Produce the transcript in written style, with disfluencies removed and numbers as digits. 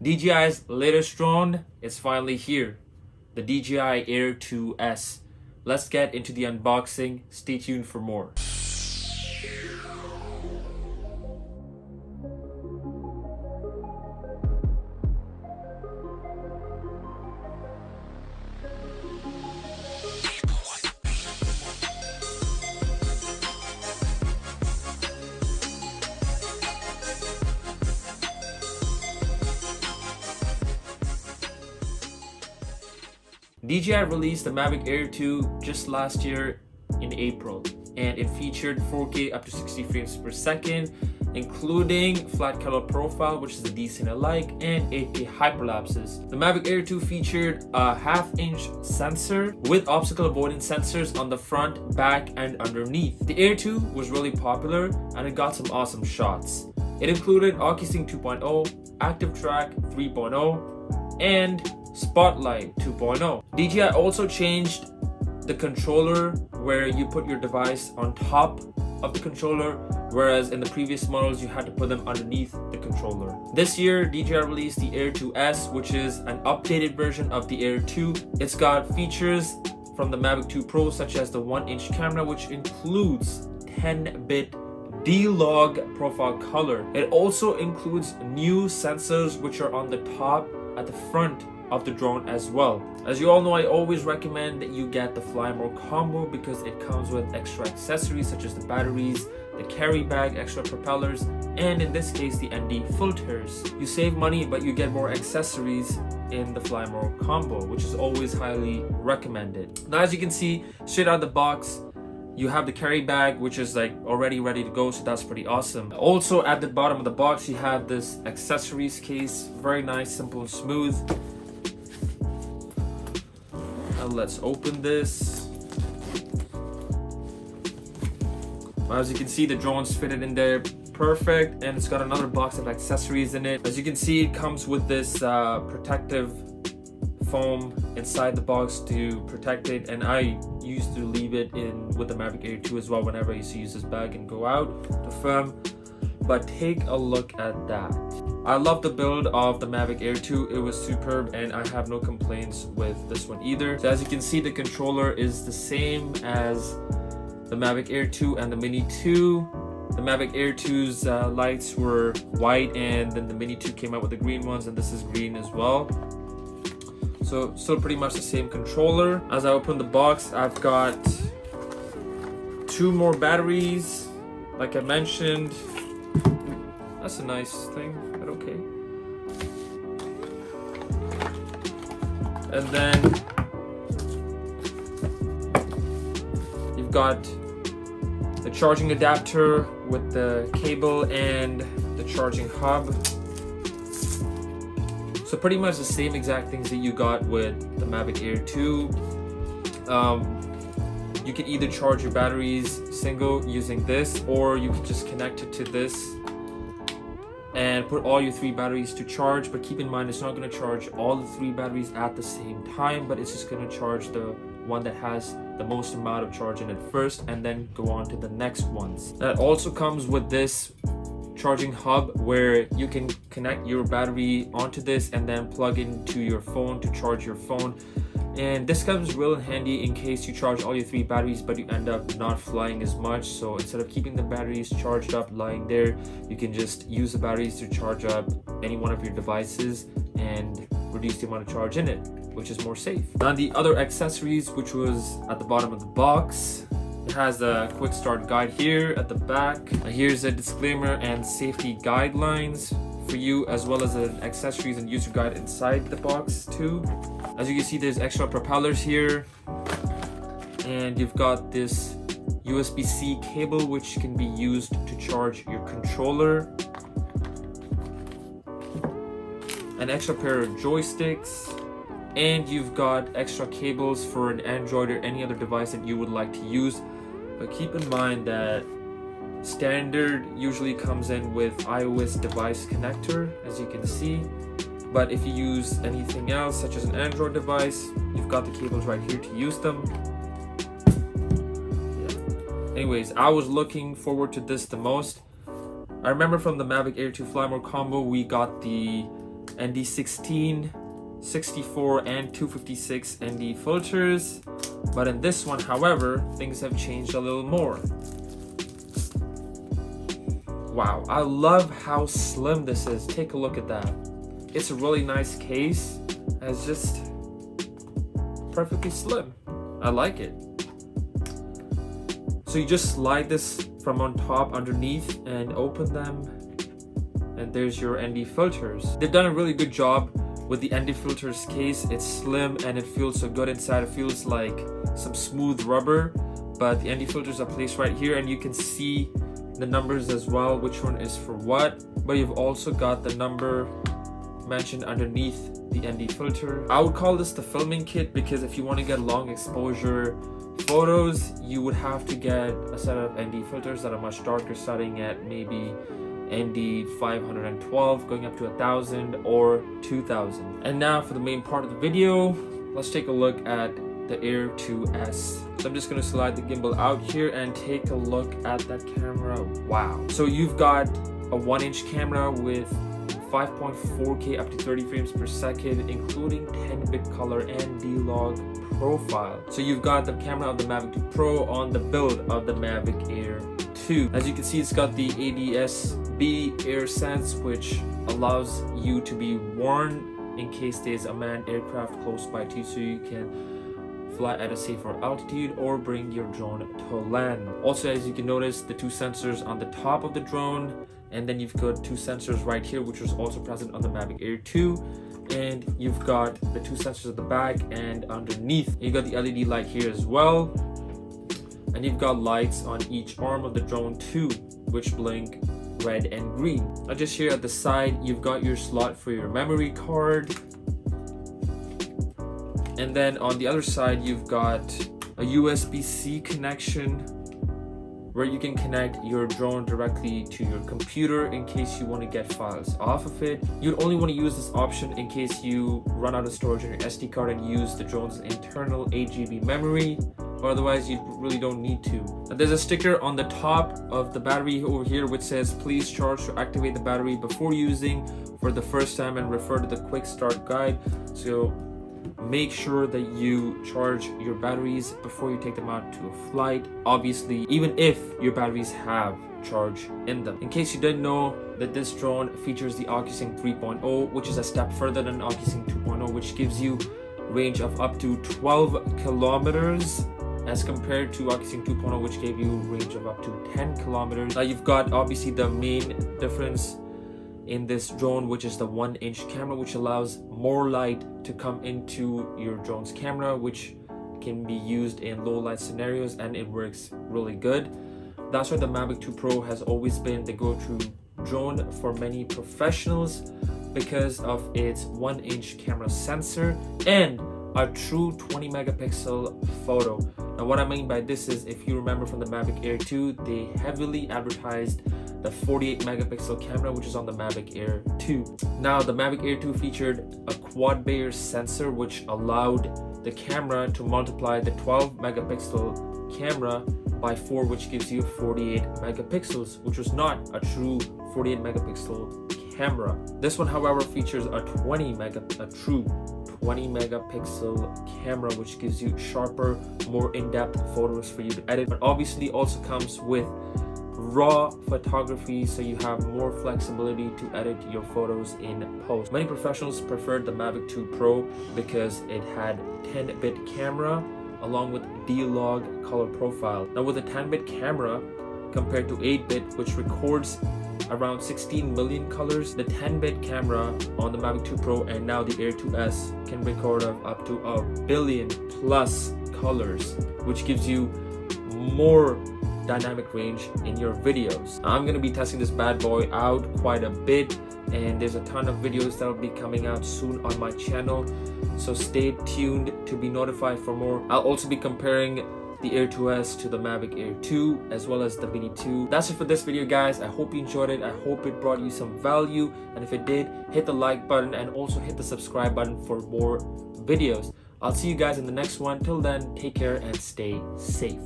DJI's latest drone is finally here, the DJI Air 2S. Let's get into the unboxing. Stay tuned for more. DJI released the Mavic Air 2 just last year in April, and it featured 4K up to 60 frames per second, including flat color profile, which is a decent I like, and 8K hyperlapses. The Mavic Air 2 featured a half-inch sensor with obstacle avoidance sensors on the front, back, and underneath. The Air 2 was really popular and it got some awesome shots. It included ocusync 2.0, active track 3.0, and Spotlight 2.0. DJI also changed the controller where you put your device on top of the controller, whereas in the previous models you had to put them underneath the controller. This year DJI released the Air 2S, which is an updated version of the Air 2. It's got features from the Mavic 2 Pro, such as the 1-inch camera, which includes 10-bit D-Log profile color. It also includes new sensors which are on the top at the front of the drone as well. As you all know, I always recommend that you get the Fly More combo because it comes with extra accessories such as the batteries, the carry bag, extra propellers, and in this case the ND filters. You save money but you get more accessories in the Fly More combo, which is always highly recommended. Now, as you can see, straight out of the box you have the carry bag, which is like already ready to go, so that's pretty awesome. Also at the bottom of the box you have this accessories case, very nice, simple and smooth. Let's open this. As you can see, the drone's fitted in there perfect, and it's got another box of accessories in it. As you can see, it comes with this protective foam inside the box to protect it, and I used to leave it in with the Mavic Air 2 as well whenever I used to use this bag and go out to film. But take a look at that. I love the build of the Mavic Air 2. It was superb and I have no complaints with this one either. So as you can see, the controller is the same as the Mavic Air 2 and the Mini 2. The Mavic Air 2's lights were white, and then the Mini 2 came out with the green ones, and this is green as well. So still pretty much the same controller. As I open the box, I've got 2 more batteries like I mentioned. That's a nice thing, but okay. And then you've got the charging adapter with the cable and the charging hub. So pretty much the same exact things that you got with the Mavic Air 2. You can either charge your batteries single using this, or you can just connect it to this and put all your 3 batteries to charge. But keep in mind, it's not going to charge all the 3 batteries at the same time, but it's just going to charge the one that has the most amount of charge in it first, and then go on to the next ones. That also comes with this charging hub where you can connect your battery onto this and then plug into your phone to charge your phone. And this comes real handy in case you charge all your 3 batteries but you end up not flying as much. So instead of keeping the batteries charged up lying there, you can just use the batteries to charge up any one of your devices and reduce the amount of charge in it, which is more safe. Now the other accessories, which was at the bottom of the box, it has a quick start guide here at the back. Here's a disclaimer and safety guidelines for you, as well as an accessories and user guide inside the box too. As you can see, there's extra propellers here, and you've got this USB-C cable which can be used to charge your controller, an extra pair of joysticks, and you've got extra cables for an Android or any other device that you would like to use. But keep in mind that standard usually comes in with iOS device connector, as you can see. But if you use anything else, such as an Android device, you've got the cables right here to use them. Yeah. Anyways, I was looking forward to this the most. I remember from the Mavic Air 2 Fly More combo, we got the ND16, 64 and 256 ND filters, but in this one, however, things have changed a little more. Wow, I love how slim this is. Take a look at that. It's a really nice case, and it's just perfectly slim. I like it. So you just slide this from on top underneath and open them, and there's your ND filters. They've done a really good job with the ND filters case. It's slim and it feels so good inside. It feels like some smooth rubber, but the ND filters are placed right here, and you can see the numbers as well, which one is for what. But you've also got the number mentioned underneath the ND filter. I would call this the filming kit, because if you want to get long exposure photos, you would have to get a set of ND filters that are much darker, starting at maybe ND 512 going up to 1000 or 2000. And now for the main part of the video, let's take a look at the Air 2S. So I'm just going to slide the gimbal out here and take a look at that camera. Wow. So you've got a 1-inch camera with 5.4K up to 30 frames per second, including 10-bit color and D-Log profile. So you've got the camera of the Mavic 2 Pro on the build of the Mavic Air 2. As you can see, it's got the ADS-B Air Sense, which allows you to be warned in case there's a manned aircraft close by to you, so you can fly at a safer altitude or bring your drone to land. Also, as you can notice, the 2 sensors on the top of the drone, and then you've got 2 sensors right here, which was also present on the Mavic Air 2, and you've got the 2 sensors at the back and underneath. You got the LED light here as well, and you've got lights on each arm of the drone too, which blink red and green. Now just here at the side, you've got your slot for your memory card, and then on the other side you've got a USB-C connection where you can connect your drone directly to your computer in case you want to get files off of it. You'd only want to use this option in case you run out of storage on your SD card and use the drone's internal 8GB memory, or otherwise you really don't need to. Now, there's a sticker on the top of the battery over here which says please charge to activate the battery before using for the first time, and refer to the quick start guide. So make sure that you charge your batteries before you take them out to a flight, obviously even if your batteries have charge in them. In case you didn't know, that this drone features the ocusync 3.0, which is a step further than ocusync 2.0, which gives you range of up to 12 kilometers as compared to ocusync 2.0, which gave you range of up to 10 kilometers. Now you've got obviously the main difference in this drone, which is the 1-inch camera, which allows more light to come into your drone's camera, which can be used in low light scenarios, and it works really good. That's why the Mavic 2 Pro has always been the go-to drone for many professionals, because of its 1-inch camera sensor and a true 20 megapixel photo. Now what I mean by this is, if you remember from the Mavic Air 2, they heavily advertised the 48 megapixel camera, which is on the Mavic Air 2. Now the Mavic Air 2 featured a quad Bayer sensor, which allowed the camera to multiply the 12 megapixel camera by 4, which gives you 48 megapixels, which was not a true 48 megapixel camera. This one, however, features a true 20 megapixel camera, which gives you sharper, more in-depth photos for you to edit, but obviously also comes with raw photography, so you have more flexibility to edit your photos in post. Many professionals preferred the Mavic 2 Pro because it had 10-bit camera along with D-Log color profile. Now with a 10-bit camera compared to 8-bit, which records around 16 million colors, the 10-bit camera on the Mavic 2 Pro and now the Air 2S can record up to 1 billion plus colors, which gives you more dynamic range in your videos. I'm going to be testing this bad boy out quite a bit, and there's a ton of videos that will be coming out soon on my channel, so stay tuned to be notified for more. I'll also be comparing the Air 2S to the Mavic Air 2 as well as the Mini 2. That's it for this video, guys. I hope you enjoyed it. I hope it brought you some value, and if it did, hit the like button and also hit the subscribe button for more videos. I'll see you guys in the next one. Till then, take care and stay safe.